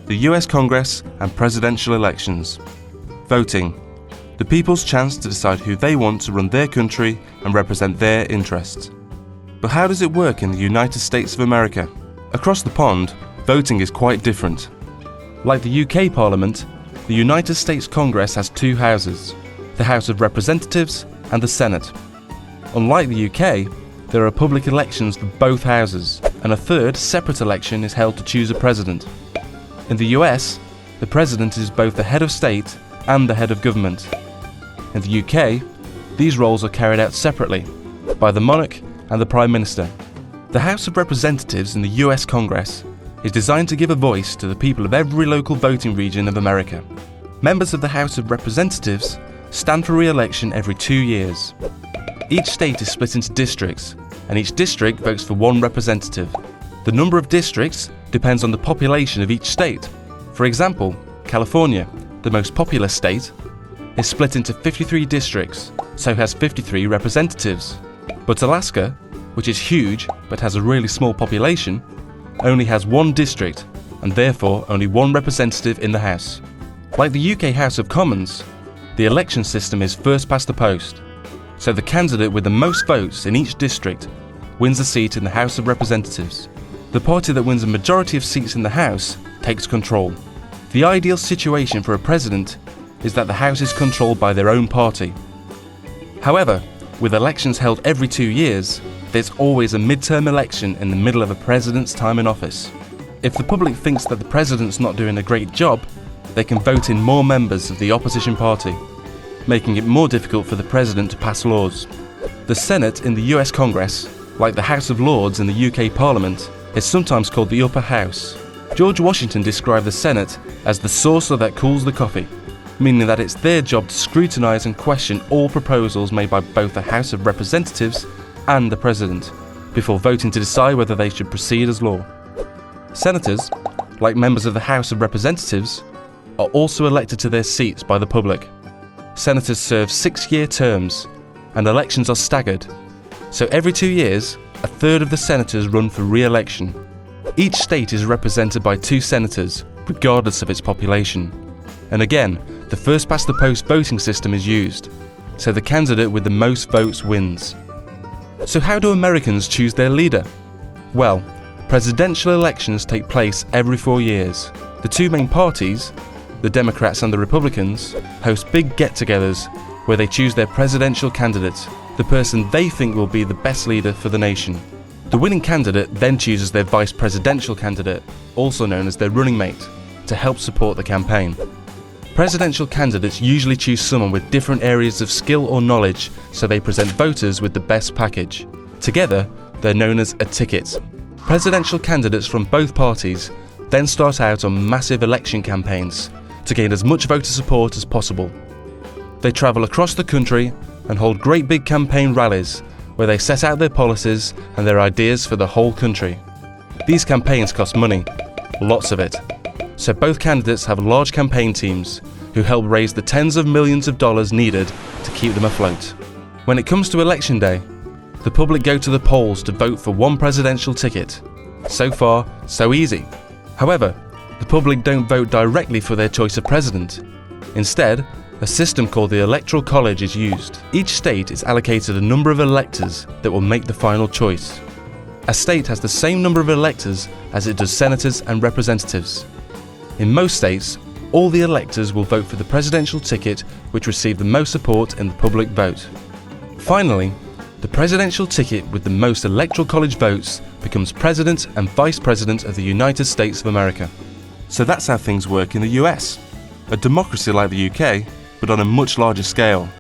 the US Congress and presidential elections. Voting, the people's chance to decide who they want to run their country and represent their interests. But how does it work in the United States of America? Across the pond, voting is quite different. Like the UK Parliament, the United States Congress has two houses, the House of Representatives and the Senate. Unlike the UK, there are public elections for both houses, and a third separate election is held to choose a president. In the US, the president is both the head of state and the head of government. In the UK, these roles are carried out separately by the monarch and the Prime Minister. The House of Representatives in the US Congress is designed to give a voice to the people of every local voting region of America. Members of the House of Representatives stand for re-election every 2 years. Each state is split into districts, and each district votes for one representative. The number of districts depends on the population of each state. For example, California, the most populous state, is split into 53 districts, so has 53 representatives. But Alaska, which is huge but has a really small population, only has one district and therefore only one representative in the House. Like the UK House of Commons, the election system is first past the post, so the candidate with the most votes in each district wins a seat in the House of Representatives. The party that wins a majority of seats in the House takes control. The ideal situation for a president is that the House is controlled by their own party. However, with elections held every 2 years, there's always a midterm election in the middle of a president's time in office. If the public thinks that the president's not doing a great job, they can vote in more members of the opposition party, making it more difficult for the president to pass laws. The Senate in the US Congress, like the House of Lords in the UK Parliament, is sometimes called the upper house. George Washington described the Senate as the saucer that cools the coffee, meaning that it's their job to scrutinise and question all proposals made by both the House of Representatives and the President, before voting to decide whether they should proceed as law. Senators, like members of the House of Representatives, are also elected to their seats by the public. Senators serve 6-year terms, and elections are staggered, so every 2 years, a third of the senators run for re-election. Each state is represented by 2 senators, regardless of its population. And again, the first-past-the-post voting system is used, so the candidate with the most votes wins. So how do Americans choose their leader? Well, presidential elections take place every 4 years. The 2 main parties, the Democrats and the Republicans, host big get-togethers where they choose their presidential candidate, the person they think will be the best leader for the nation. The winning candidate then chooses their vice presidential candidate, also known as their running mate, to help support the campaign. Presidential candidates usually choose someone with different areas of skill or knowledge, so they present voters with the best package. Together, they're known as a ticket. Presidential candidates from both parties then start out on massive election campaigns to gain as much voter support as possible. They travel across the country and hold great big campaign rallies where they set out their policies and their ideas for the whole country. These campaigns cost money, lots of it. So both candidates have large campaign teams who help raise the tens of millions of dollars needed to keep them afloat. When it comes to election day, the public go to the polls to vote for one presidential ticket. So far, so easy. However, the public don't vote directly for their choice of president. Instead, a system called the Electoral College is used. Each state is allocated a number of electors that will make the final choice. A state has the same number of electors as it does senators and representatives. In most states, all the electors will vote for the presidential ticket which received the most support in the public vote. Finally, the presidential ticket with the most Electoral College votes becomes President and Vice President of the United States of America. So that's how things work in the US. A democracy like the UK, but on a much larger scale.